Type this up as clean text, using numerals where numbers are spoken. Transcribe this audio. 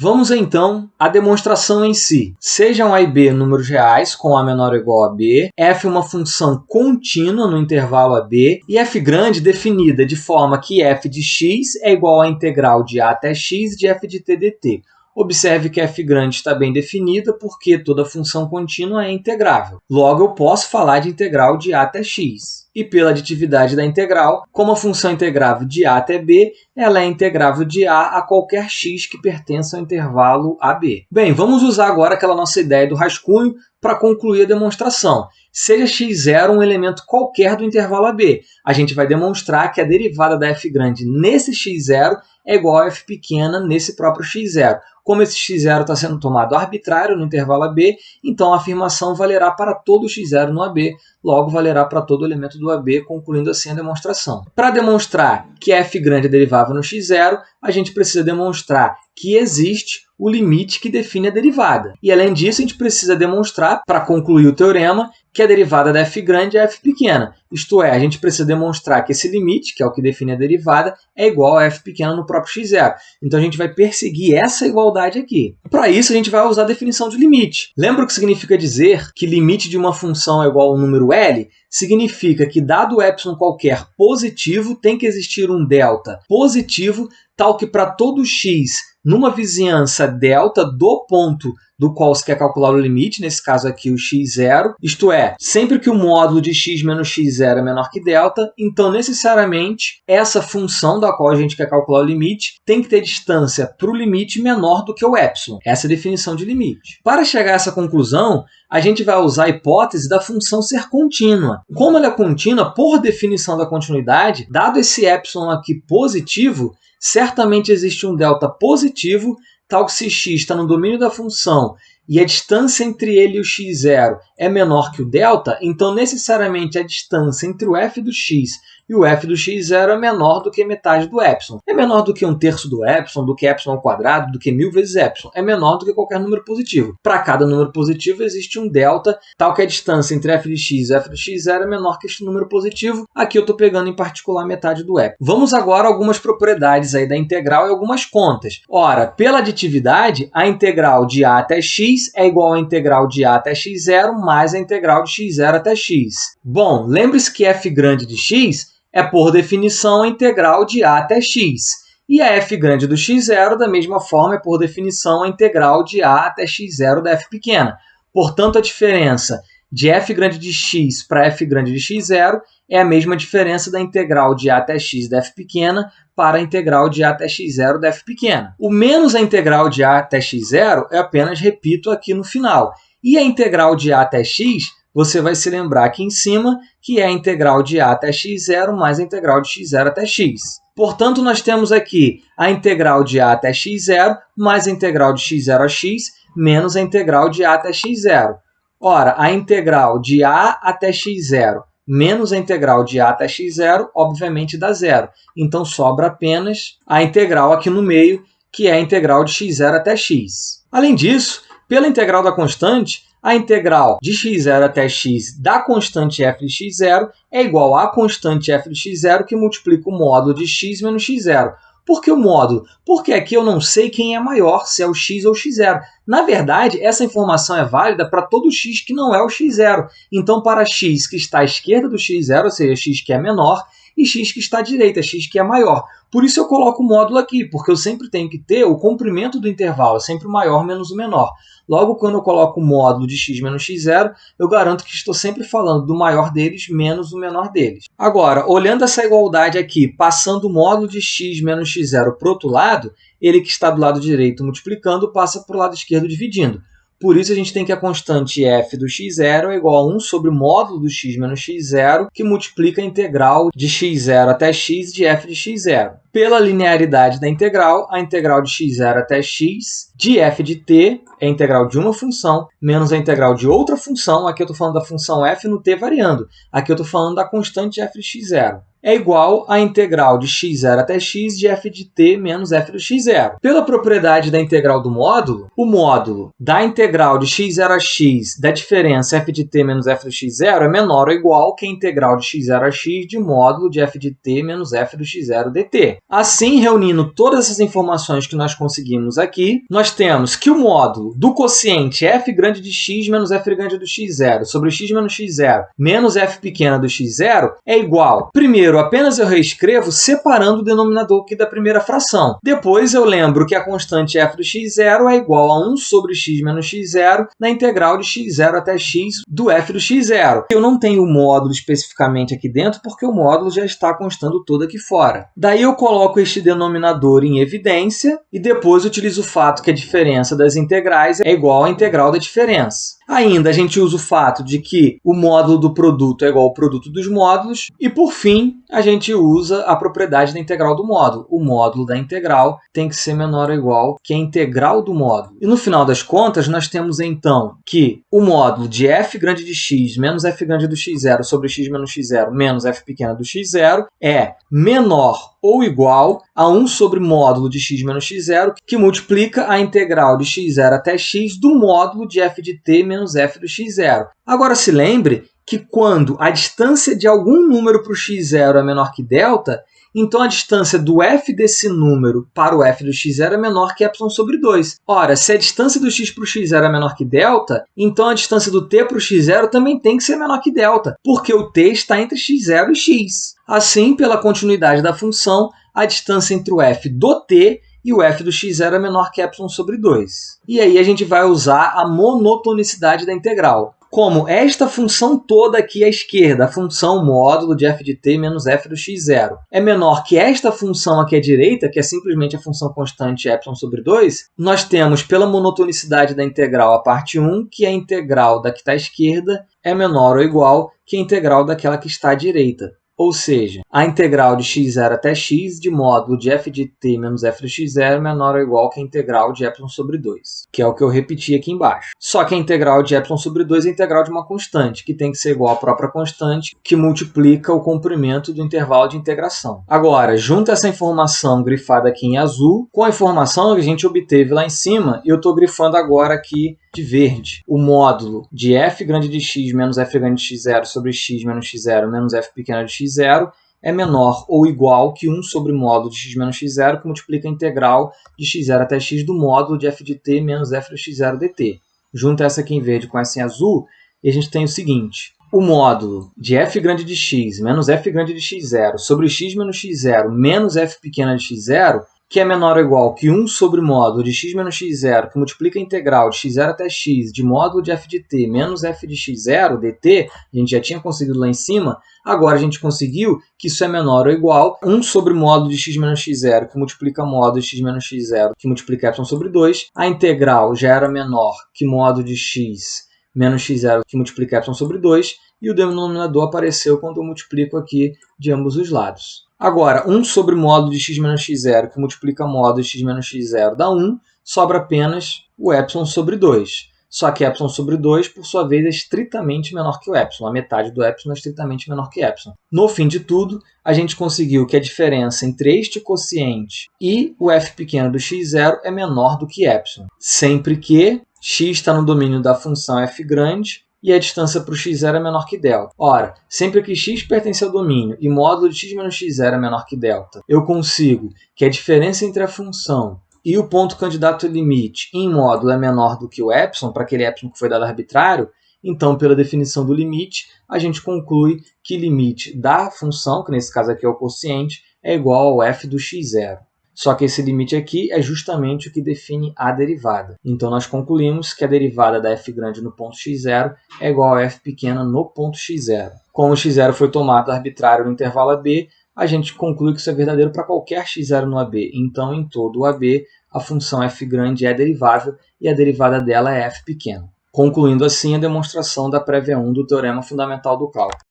Vamos então à demonstração em si. Sejam A e B números reais com A menor ou igual a B, f uma função contínua no intervalo AB e f grande definida de forma que f de x é igual à integral de A até x de f de t dt. Observe que f grande está bem definida porque toda função contínua é integrável. Logo, eu posso falar de integral de A até x. E pela aditividade da integral, como a função integrável de A até B, ela é integrável de A qualquer x que pertença ao intervalo AB. Bem, vamos usar agora aquela nossa ideia do rascunho para concluir a demonstração. Seja x0 um elemento qualquer do intervalo AB, a gente vai demonstrar que a derivada da f grande nesse x0 é igual a f pequena nesse próprio x0. Como esse x0 está sendo tomado arbitrário no intervalo AB, então a afirmação valerá para todo x0 no AB, logo valerá para todo elemento do AB, concluindo assim a demonstração. Para demonstrar que f grande é derivável no x0, a gente precisa demonstrar que existe o limite que define a derivada. E além disso, a gente precisa demonstrar, para concluir o teorema, que a derivada da f grande é f pequena. Isto é, a gente precisa demonstrar que esse limite, que é o que define a derivada, é igual a f pequena no próprio x0. Então, a gente vai perseguir essa igualdade aqui. Para isso, a gente vai usar a definição de limite. Lembra o que significa dizer que limite de uma função é igual ao número L? Significa que, dado epsilon qualquer positivo, tem que existir um delta positivo, tal que para todo x numa vizinhança delta do ponto do qual se quer calcular o limite, nesse caso aqui o x0, isto é, sempre que o módulo de x menos x0 é menor que delta, então necessariamente essa função da qual a gente quer calcular o limite tem que ter distância para o limite menor do que o epsilon. Essa é a definição de limite. Para chegar a essa conclusão, a gente vai usar a hipótese da função ser contínua. Como ela é contínua, por definição da continuidade, dado esse epsilon aqui positivo, certamente existe um delta positivo, tal que se x está no domínio da função e a distância entre ele e o x0 é menor que o delta, então necessariamente a distância entre o f do x e o f do x0 é menor do que metade do epsilon. É menor do que 1/3 do epsilon, do que epsilon ao quadrado, do que 1000 vezes epsilon. É menor do que qualquer número positivo. Para cada número positivo existe um delta, tal que a distância entre f de x e f do x0 é menor que este número positivo. Aqui eu estou pegando em particular metade do epsilon. Vamos agora a algumas propriedades aí da integral e algumas contas. Ora, pela aditividade, a integral de a até x é igual à integral de a até x0 mais a integral de x0 até x. Bom, lembre-se que f grande de x é, por definição, a integral de a até x. E a f grande do x0, da mesma forma, é, por definição, a integral de a até x0 da f pequena. Portanto, a diferença de f grande de x para f grande de x0 é a mesma diferença da integral de a até x da f pequena para a integral de a até x0 da f pequena. O menos a integral de a até x0 eu apenas repito aqui no final. E a integral de a até x, você vai se lembrar aqui em cima que é a integral de a até x0 mais a integral de x0 até x. Portanto, nós temos aqui a integral de a até x0 mais a integral de x0 a x menos a integral de a até x0. Ora, a integral de a até x0 menos a integral de a até x0, obviamente, dá zero. Então, sobra apenas a integral aqui no meio, que é a integral de x0 até x. Além disso, pela integral da constante, a integral de x0 até x da constante f de x0 é igual à constante f de x0 que multiplica o módulo de x menos x0. Por que o módulo? Porque aqui eu não sei quem é maior, se é o x ou o x0. Na verdade, essa informação é válida para todo x que não é o x0. Então, para x que está à esquerda do x0, ou seja, x que é menor, e x que está à direita, x que é maior. Por isso eu coloco o módulo aqui, porque eu sempre tenho que ter o comprimento do intervalo, sempre o maior menos o menor. Logo, quando eu coloco o módulo de x menos x0, eu garanto que estou sempre falando do maior deles menos o menor deles. Agora, olhando essa igualdade aqui, passando o módulo de x menos x0 para o outro lado, ele que está do lado direito multiplicando, passa para o lado esquerdo dividindo. Por isso, a gente tem que a constante f do x0 é igual a 1 sobre o módulo do x menos x0, que multiplica a integral de x0 até x de f de x0. Pela linearidade da integral, a integral de x0 até x de f de t é a integral de uma função menos a integral de outra função. Aqui eu estou falando da função f no t variando. Aqui eu estou falando da constante f de x0. é igual à integral de x0 até x de f de t menos f do x0. Pela propriedade da integral do módulo, o módulo da integral de x0 a x da diferença f de t menos f do x0 é menor ou igual que a integral de x0 a x de módulo de f de t menos f do x0 dt. Assim, reunindo todas essas informações que nós conseguimos aqui, nós temos que o módulo do quociente f grande de x menos f grande do x0 sobre x menos x0 menos f pequena do x0 é igual. Primeiro, apenas eu reescrevo separando o denominador aqui da primeira fração. Depois, eu lembro que a constante f do x0 é igual a 1 sobre x menos x0 na integral de x0 até x do f do x0. Eu não tenho o módulo especificamente aqui dentro, porque o módulo já está constando todo aqui fora. Daí eu coloco este denominador em evidência e depois utilizo o fato que a diferença das integrais é igual à integral da diferença. Ainda, a gente usa o fato de que o módulo do produto é igual ao produto dos módulos. E, por fim, a gente usa a propriedade da integral do módulo. O módulo da integral tem que ser menor ou igual que a integral do módulo. E, no final das contas, nós temos, então, que o módulo de f grande de x menos f grande do x0 sobre x menos x0 menos f pequena do x0 é menor ou igual a 1 sobre módulo de x menos x0, que multiplica a integral de x0 até x do módulo de f de t menos f do x0. Agora, se lembre que quando a distância de algum número para o x0 é menor que delta, então a distância do f desse número para o f do x0 é menor que epsilon sobre 2. Ora, se a distância do x para o x0 é menor que delta, então a distância do t para o x0 também tem que ser menor que delta, porque o t está entre x0 e x. Assim, pela continuidade da função, a distância entre o f do t e o f do x0 é menor que epsilon sobre 2. E aí a gente vai usar a monotonicidade da integral. Como esta função toda aqui à esquerda, a função módulo de f de t menos f do x0, é menor que esta função aqui à direita, que é simplesmente a função constante epsilon sobre 2, nós temos pela monotonicidade da integral a parte 1, que a integral da que está à esquerda é menor ou igual que a integral daquela que está à direita. Ou seja, a integral de x0 até x de módulo de f de t menos f do x0 é menor ou igual que a integral de epsilon sobre 2, que é o que eu repeti aqui embaixo. Só que a integral de epsilon sobre 2 é a integral de uma constante, que tem que ser igual à própria constante, que multiplica o comprimento do intervalo de integração. Agora, junta essa informação grifada aqui em azul com a informação que a gente obteve lá em cima, e eu estou grifando agora aqui de verde. O módulo de f grande de x menos f grande de x0 sobre x menos x0 menos f pequena de x0 é menor ou igual que 1 sobre módulo de x menos x0, que multiplica a integral de x0 até x do módulo de f de t menos f do x0 dt. Junta essa aqui em verde com essa em azul, e a gente tem o seguinte. O módulo de f grande de x menos f grande de x0 sobre x menos x0 menos f pequena de x0, que é menor ou igual que 1 sobre módulo de x menos x0, que multiplica a integral de x0 até x de módulo de f de t menos f de x0 dt, a gente já tinha conseguido lá em cima, agora a gente conseguiu que isso é menor ou igual a 1 sobre módulo de x menos x0, que multiplica módulo de x menos x0, que multiplica epsilon sobre 2, a integral já era menor que módulo de x menos x0, que multiplica epsilon sobre 2, e o denominador apareceu quando eu multiplico aqui de ambos os lados. Agora, 1 sobre módulo de x menos x0, que multiplica módulo de x menos x0 dá 1, sobra apenas o epsilon sobre 2. Só que epsilon sobre 2, por sua vez, é estritamente menor que o epsilon. A metade do epsilon é estritamente menor que epsilon. No fim de tudo, a gente conseguiu que a diferença entre este quociente e o f pequeno do x0 é menor do que epsilon, sempre que x está no domínio da função f grande e a distância para o x0 é menor que delta. Ora, sempre que x pertence ao domínio e módulo de x menos x0 é menor que delta, eu consigo que a diferença entre a função e o ponto candidato limite em módulo é menor do que o epsilon, para aquele epsilon que foi dado arbitrário. Então, pela definição do limite, a gente conclui que limite da função, que nesse caso aqui é o quociente, é igual ao f do x0. Só que esse limite aqui é justamente o que define a derivada. Então, nós concluímos que a derivada da f grande no ponto x0 é igual a f pequena no ponto x0. Como o x0 foi tomado arbitrário no intervalo AB, a gente conclui que isso é verdadeiro para qualquer x0 no AB. Então, em todo o AB, a função f grande é derivável e a derivada dela é f pequeno. Concluindo assim a demonstração da prévia 1 do teorema fundamental do cálculo.